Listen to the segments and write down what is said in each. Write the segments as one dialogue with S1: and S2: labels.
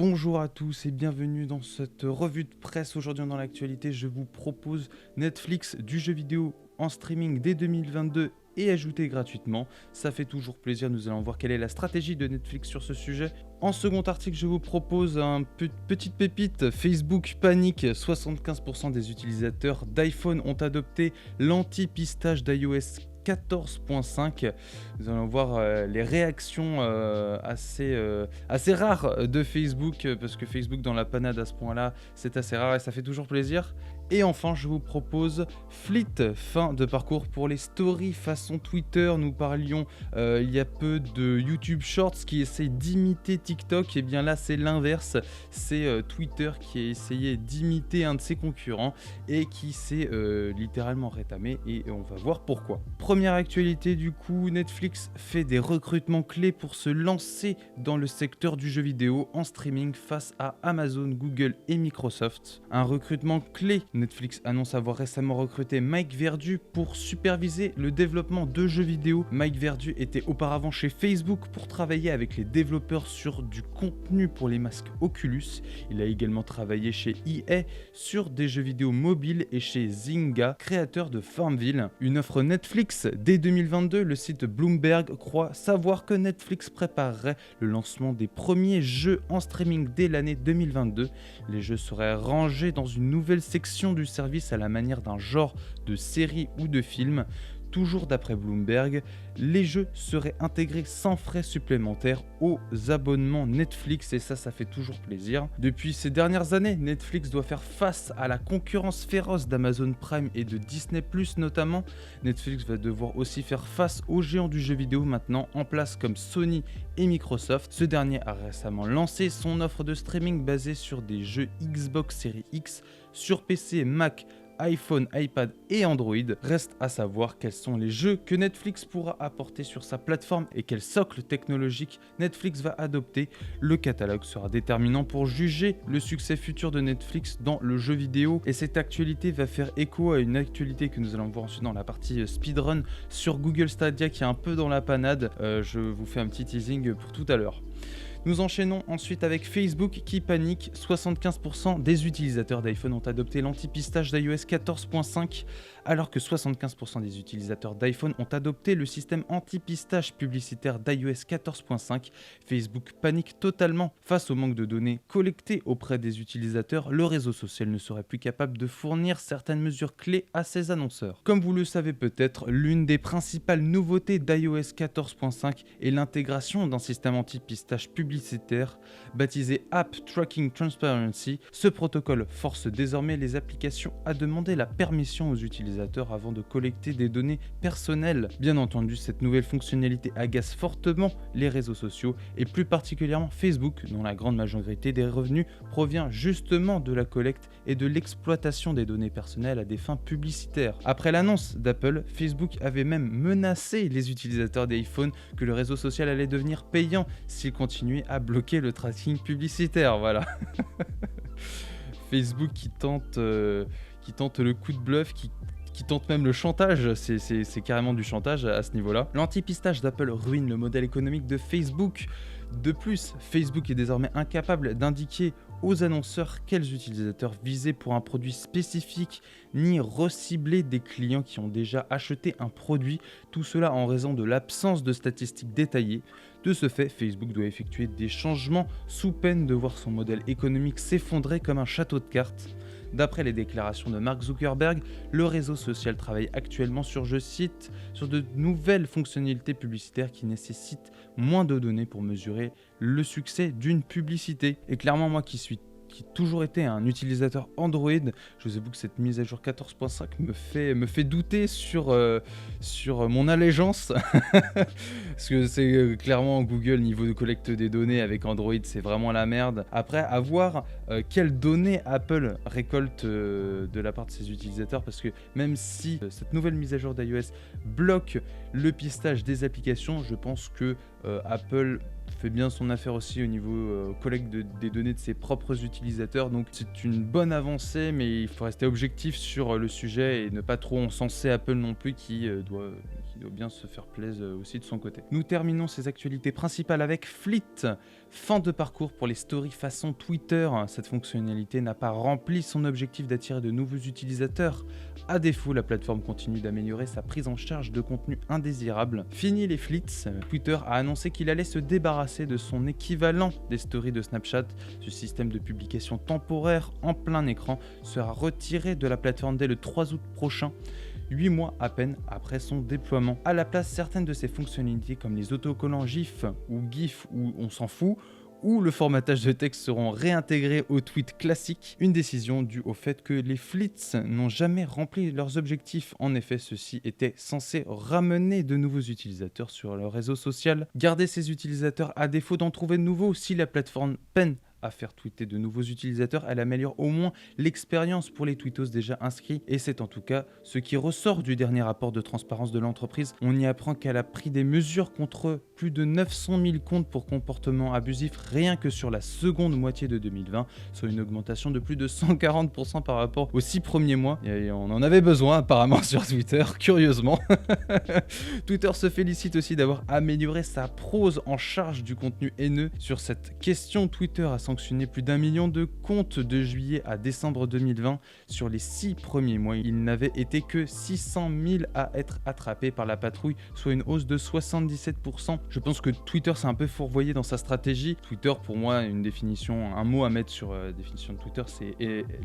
S1: Bonjour à tous et bienvenue dans cette revue de presse. Aujourd'hui dans l'actualité, je vous propose Netflix du jeu vidéo en streaming dès 2022 et ajouté gratuitement. Ça fait toujours plaisir, nous allons voir quelle est la stratégie de Netflix sur ce sujet. En second article, je vous propose une petite pépite. Facebook panique, 75% des utilisateurs d'iPhone ont adopté l'anti-pistage d'iOS 14.5. Nous allons voir les réactions assez rares de Facebook, parce que Facebook dans la panade à ce point-là, c'est assez rare et ça fait toujours plaisir. Et enfin, je vous propose Fleet, fin de parcours pour les stories façon Twitter. Nous parlions il y a peu de YouTube Shorts qui essaie d'imiter TikTok. Et bien là, c'est l'inverse. C'est Twitter qui a essayé d'imiter un de ses concurrents et qui s'est littéralement rétamé. Et on va voir pourquoi. Première actualité du coup, Netflix fait des recrutements clés pour se lancer dans le secteur du jeu vidéo en streaming face à Amazon, Google et Microsoft. Un recrutement clé. Netflix annonce avoir récemment recruté Mike Verdu pour superviser le développement de jeux vidéo. Mike Verdu était auparavant chez Facebook pour travailler avec les développeurs sur du contenu pour les masques Oculus. Il a également travaillé chez EA sur des jeux vidéo mobiles et chez Zynga, créateur de Farmville. Une offre Netflix dès 2022, le site Bloomberg croit savoir que Netflix préparerait le lancement des premiers jeux en streaming dès l'année 2022. Les jeux seraient rangés dans une nouvelle section du service à la manière d'un genre de série ou de film. Toujours d'après Bloomberg, les jeux seraient intégrés sans frais supplémentaires aux abonnements Netflix et ça fait toujours plaisir. Depuis ces dernières années, Netflix doit faire face à la concurrence féroce d'Amazon Prime et de Disney+, notamment. Netflix va devoir aussi faire face aux géants du jeu vidéo maintenant en place comme Sony et Microsoft. Ce dernier a récemment lancé son offre de streaming basée sur des jeux Xbox Series X sur PC, Mac, iPhone, iPad et Android. Reste à savoir quels sont les jeux que Netflix pourra apporter sur sa plateforme et quel socle technologique Netflix va adopter. Le catalogue sera déterminant pour juger le succès futur de Netflix dans le jeu vidéo. Et cette actualité va faire écho à une actualité que nous allons voir ensuite dans la partie speedrun sur Google Stadia qui est un peu dans la panade. Je vous fais un petit teasing pour tout à l'heure. Nous enchaînons ensuite avec Facebook qui panique. 75% des utilisateurs d'iPhone ont adopté l'anti-pistage d'iOS 14.5 alors que 75% des utilisateurs d'iPhone ont adopté le système anti-pistage publicitaire d'iOS 14.5. Facebook panique totalement face au manque de données collectées auprès des utilisateurs. Le réseau social ne serait plus capable de fournir certaines mesures clés à ses annonceurs. Comme vous le savez peut-être, l'une des principales nouveautés d'iOS 14.5 est l'intégration d'un système anti-pistage publicitaire baptisé App Tracking Transparency. Ce protocole force désormais les applications à demander la permission aux utilisateurs avant de collecter des données personnelles. Bien entendu, cette nouvelle fonctionnalité agace fortement les réseaux sociaux et plus particulièrement Facebook, dont la grande majorité des revenus provient justement de la collecte et de l'exploitation des données personnelles à des fins publicitaires. Après l'annonce d'Apple, Facebook avait même menacé les utilisateurs d'iPhone que le réseau social allait devenir payant s'il continuait à bloquer le tracking publicitaire. Voilà. Facebook qui tente le coup de bluff, qui tente même le chantage, c'est carrément du chantage à ce niveau-là. L'anti-pistage d'Apple ruine le modèle économique de Facebook. De plus, Facebook est désormais incapable d'indiquer aux annonceurs quels utilisateurs viser pour un produit spécifique, ni recibler des clients qui ont déjà acheté un produit, tout cela en raison de l'absence de statistiques détaillées. De ce fait, Facebook doit effectuer des changements sous peine de voir son modèle économique s'effondrer comme un château de cartes. D'après les déclarations de Mark Zuckerberg, le réseau social travaille actuellement sur, je cite, sur de nouvelles fonctionnalités publicitaires qui nécessitent moins de données pour mesurer le succès d'une publicité. Et clairement, moi qui ai toujours été un utilisateur Android, je vous avoue que cette mise à jour 14.5 me fait douter sur mon allégeance. Parce que c'est clairement Google, niveau de collecte des données avec Android, c'est vraiment la merde. Après, à voir quelles données Apple récolte de la part de ses utilisateurs, parce que même si cette nouvelle mise à jour d'iOS bloque le pistage des applications, je pense que Apple fait bien son affaire aussi au niveau collecte des données de ses propres utilisateurs. Donc c'est une bonne avancée, mais il faut rester objectif sur le sujet et ne pas trop encenser Apple non plus qui il doit bien se faire plaisir aussi de son côté. Nous terminons ces actualités principales avec Fleet. Fin de parcours pour les stories façon Twitter. Cette fonctionnalité n'a pas rempli son objectif d'attirer de nouveaux utilisateurs. À défaut, la plateforme continue d'améliorer sa prise en charge de contenus indésirables. Fini les Fleets, Twitter a annoncé qu'il allait se débarrasser de son équivalent des stories de Snapchat. Ce système de publication temporaire en plein écran sera retiré de la plateforme dès le 3 août prochain. 8 mois à peine après son déploiement. À la place, certaines de ces fonctionnalités comme les autocollants GIF ou GIF ou on s'en fout, ou le formatage de texte seront réintégrés au tweet classique, une décision due au fait que les Fleets n'ont jamais rempli leurs objectifs. En effet, ceux-ci étaient censés ramener de nouveaux utilisateurs sur leur réseau social. Garder ces utilisateurs à défaut d'en trouver de nouveaux si la plateforme peine à faire tweeter de nouveaux utilisateurs, elle améliore au moins l'expérience pour les tweetos déjà inscrits et c'est en tout cas ce qui ressort du dernier rapport de transparence de l'entreprise. On y apprend qu'elle a pris des mesures contre plus de 900 000 comptes pour comportement abusif rien que sur la seconde moitié de 2020, soit une augmentation de plus de 140% par rapport aux 6 premiers mois. Et on en avait besoin apparemment sur Twitter, curieusement. Twitter se félicite aussi d'avoir amélioré sa prose en charge du contenu haineux. Sur cette question, Twitter a sanctionné plus d'1 million de comptes de juillet à décembre 2020. Sur les 6 premiers mois, il n'avait été que 600 000 à être attrapés par la patrouille, soit une hausse de 77%. Je pense que Twitter s'est un peu fourvoyé dans sa stratégie. Twitter, pour moi, une définition, un mot à mettre sur la définition de Twitter, c'est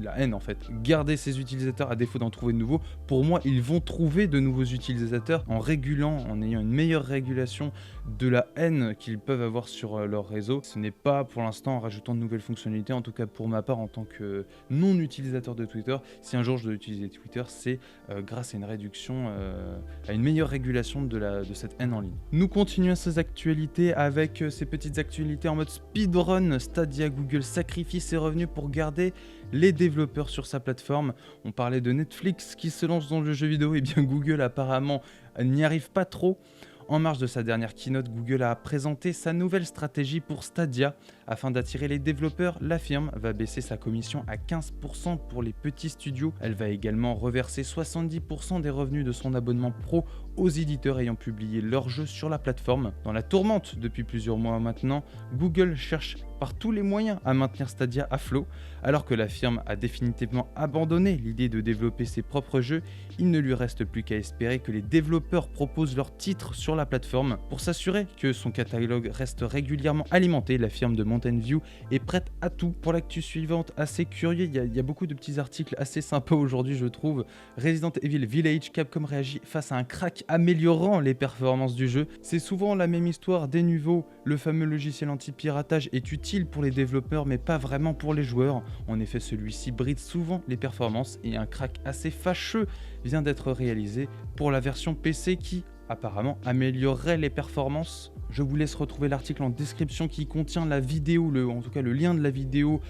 S1: la haine en fait. Garder ses utilisateurs à défaut d'en trouver de nouveaux. Pour moi, ils vont trouver de nouveaux utilisateurs en régulant, en ayant une meilleure régulation de la haine qu'ils peuvent avoir sur leur réseau. Ce n'est pas pour l'instant en rajoutant de nouvelles fonctionnalités, en tout cas pour ma part en tant que non utilisateur de Twitter. Si un jour je dois utiliser Twitter, c'est grâce à une réduction, à une meilleure régulation de cette haine en ligne. Nous continuons ces actualités avec ces petites actualités en mode speedrun. Stadia, Google sacrifie ses revenus pour garder les développeurs sur sa plateforme. On parlait de Netflix qui se lance dans le jeu vidéo, et bien Google apparemment n'y arrive pas trop. En marge de sa dernière keynote, Google a présenté sa nouvelle stratégie pour Stadia. Afin d'attirer les développeurs, la firme va baisser sa commission à 15% pour les petits studios. Elle va également reverser 70% des revenus de son abonnement pro aux éditeurs ayant publié leurs jeux sur la plateforme. Dans la tourmente depuis plusieurs mois maintenant, Google cherche par tous les moyens à maintenir Stadia à flot. Alors que la firme a définitivement abandonné l'idée de développer ses propres jeux, il ne lui reste plus qu'à espérer que les développeurs proposent leurs titres sur la plateforme. Pour s'assurer que son catalogue reste régulièrement alimenté, la firme de Mountain View est prête à tout. Pour l'actu suivante, assez curieux, il y a beaucoup de petits articles assez sympas aujourd'hui je trouve. Resident Evil Village, Capcom réagit face à un crack améliorant les performances du jeu. C'est souvent la même histoire des niveaux, le fameux logiciel anti-piratage est utile pour les développeurs mais pas vraiment pour les joueurs. En effet, celui-ci bride souvent les performances et un crack assez fâcheux vient d'être réalisé pour la version PC qui apparemment améliorerait les performances. Je vous laisse retrouver l'article en description qui contient la vidéo, en tout cas le lien de la vidéo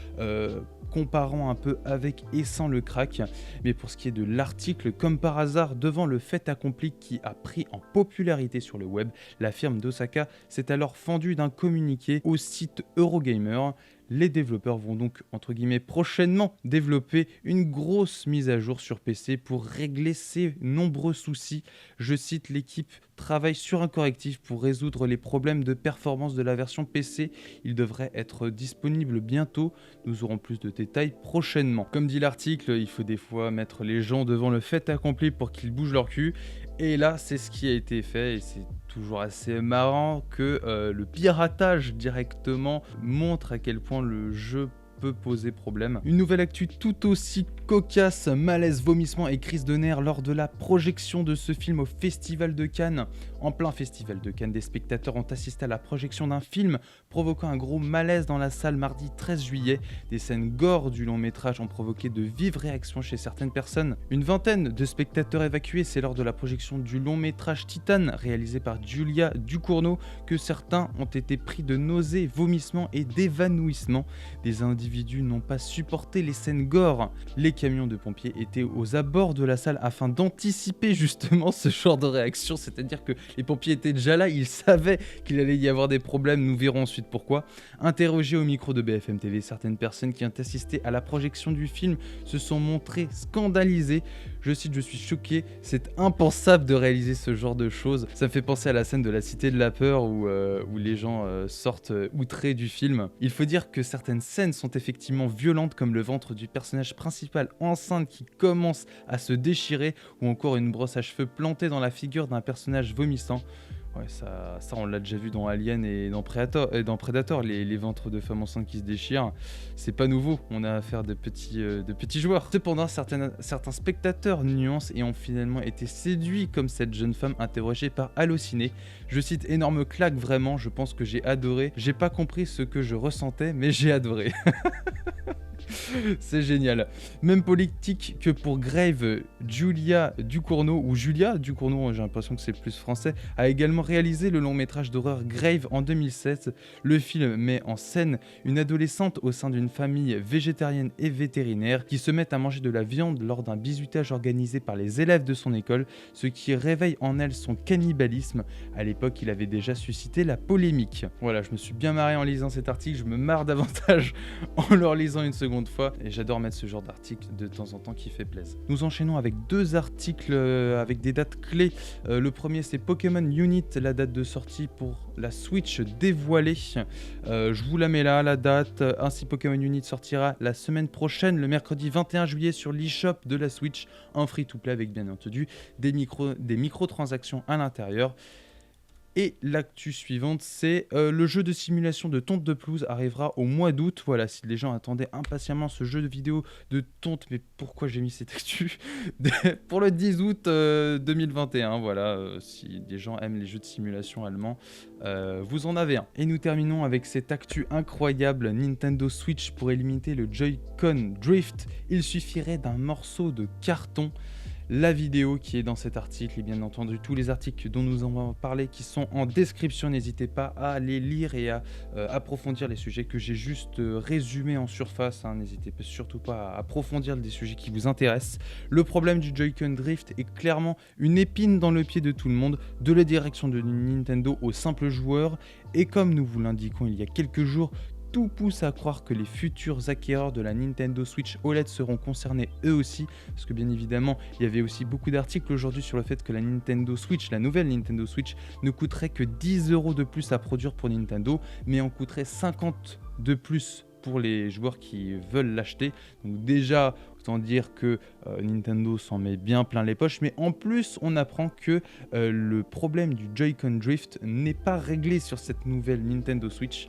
S1: comparant un peu avec et sans le crack. Mais pour ce qui est de l'article, comme par hasard, devant le fait accompli qui a pris en popularité sur le web, la firme d'Osaka s'est alors fendue d'un communiqué au site Eurogamer. Les développeurs vont donc, entre guillemets, prochainement développer une grosse mise à jour sur PC pour régler ces nombreux soucis. Je cite, l'équipe travaille sur un correctif pour résoudre les problèmes de performance de la version PC. Il devrait être disponible bientôt. Nous aurons plus de détails prochainement. Comme dit l'article, il faut des fois mettre les gens devant le fait accompli pour qu'ils bougent leur cul. Et là, c'est ce qui a été fait et c'est toujours assez marrant que le piratage directement montre à quel point le jeu peut poser problème. Une nouvelle actu tout aussi cocasse, malaise, vomissement et crise de nerfs lors de la projection de ce film au Festival de Cannes. En plein Festival de Cannes, des spectateurs ont assisté à la projection d'un film provoquant un gros malaise dans la salle mardi 13 juillet. Des scènes gore du long métrage ont provoqué de vives réactions chez certaines personnes. Une vingtaine de spectateurs évacués, c'est lors de la projection du long métrage Titan réalisé par Julia Ducournau que certains ont été pris de nausées, vomissements et d'évanouissements. Des individus n'ont pas supporté les scènes gore. Les camions de pompiers étaient aux abords de la salle afin d'anticiper justement ce genre de réaction, c'est-à-dire que les pompiers étaient déjà là, ils savaient qu'il allait y avoir des problèmes, nous verrons ensuite pourquoi. Interrogés au micro de BFM TV, certaines personnes qui ont assisté à la projection du film se sont montrées scandalisées. Je cite, je suis choqué, c'est impensable de réaliser ce genre de choses. Ça me fait penser à la scène de la Cité de la Peur où les gens sortent outrés du film. Il faut dire que certaines scènes sont effectivement violentes, comme le ventre du personnage principal enceinte qui commence à se déchirer, ou encore une brosse à cheveux plantée dans la figure d'un personnage vomissant. Ouais, ça on l'a déjà vu dans Alien et dans Predator, les ventres de femmes enceintes qui se déchirent. C'est pas nouveau, on a affaire de petits joueurs. Cependant, certains spectateurs nuancent et ont finalement été séduits comme cette jeune femme interrogée par Allociné. Je cite, énorme claque vraiment, je pense que j'ai adoré. J'ai pas compris ce que je ressentais, mais j'ai adoré. C'est génial. Même politique que pour Grave, Julia Ducournau, j'ai l'impression que c'est plus français, a également réalisé le long métrage d'horreur Grave en 2016. Le film met en scène une adolescente au sein d'une famille végétarienne et vétérinaire qui se met à manger de la viande lors d'un bisutage organisé par les élèves de son école, ce qui réveille en elle son cannibalisme. À l'époque, il avait déjà suscité la polémique. Voilà, je me suis bien marré en lisant cet article, je me marre davantage en le relisant une seconde fois et j'adore mettre ce genre d'article de temps en temps qui fait plaisir. Nous enchaînons avec deux articles avec des dates clés. Le premier c'est Pokémon Unit, la date de sortie pour la Switch dévoilée. Je vous la mets là, la date. Ainsi Pokémon Unit sortira la semaine prochaine, le mercredi 21 juillet sur l'eShop de la Switch, en free-to-play avec bien entendu des microtransactions à l'intérieur. Et l'actu suivante, c'est le jeu de simulation de tonte de pelouse arrivera au mois d'août. Voilà, si les gens attendaient impatiemment ce jeu de vidéo de tonte, mais pourquoi j'ai mis cette actu pour le 10 août 2021. Voilà, si des gens aiment les jeux de simulation allemands, vous en avez un. Et nous terminons avec cette actu incroyable. Nintendo Switch pourrait limiter le Joy-Con Drift. Il suffirait d'un morceau de carton. La vidéo qui est dans cet article et bien entendu tous les articles dont nous avons parlé qui sont en description, n'hésitez pas à les lire et à approfondir les sujets que j'ai juste résumés en surface, hein. N'hésitez surtout pas à approfondir des sujets qui vous intéressent. Le problème du Joy-Con Drift est clairement une épine dans le pied de tout le monde, de la direction de Nintendo aux simples joueurs, et comme nous vous l'indiquons il y a quelques jours, tout pousse à croire que les futurs acquéreurs de la Nintendo Switch OLED seront concernés eux aussi, parce que bien évidemment, il y avait aussi beaucoup d'articles aujourd'hui sur le fait que la Nintendo Switch, la nouvelle Nintendo Switch, ne coûterait que 10 € de plus à produire pour Nintendo, mais en coûterait 50 de plus pour les joueurs qui veulent l'acheter. Donc déjà, autant dire que Nintendo s'en met bien plein les poches, mais en plus, on apprend que le problème du Joy-Con Drift n'est pas réglé sur cette nouvelle Nintendo Switch.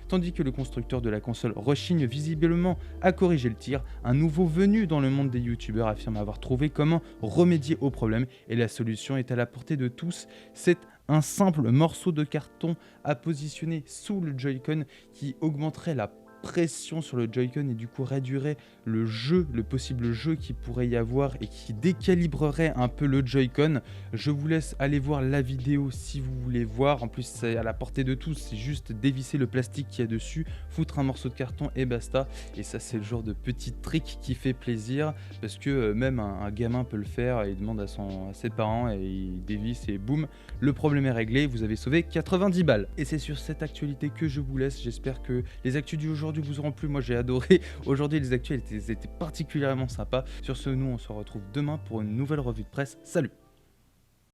S1: Tandis que le constructeur de la console rechigne visiblement à corriger le tir, un nouveau venu dans le monde des youtubeurs affirme avoir trouvé comment remédier au problème et la solution est à la portée de tous. C'est un simple morceau de carton à positionner sous le Joy-Con qui augmenterait la pression sur le Joy-Con et du coup réduirait le possible jeu qui pourrait y avoir et qui décalibrerait un peu le Joy-Con. Je vous laisse aller voir la vidéo si vous voulez voir. En plus, c'est à la portée de tous, c'est juste dévisser le plastique qu'il y a dessus, foutre un morceau de carton et basta. Et ça, c'est le genre de petit trick qui fait plaisir parce que même un gamin peut le faire et il demande à ses parents et il dévisse et boum, le problème est réglé. Vous avez sauvé 90 balles. Et c'est sur cette actualité que je vous laisse. J'espère que les actus d'aujourd'hui vous auront plu. Moi, j'ai adoré. Aujourd'hui, les actus étaient particulièrement sympas. Sur ce, nous, on se retrouve demain pour une nouvelle revue de presse. Salut!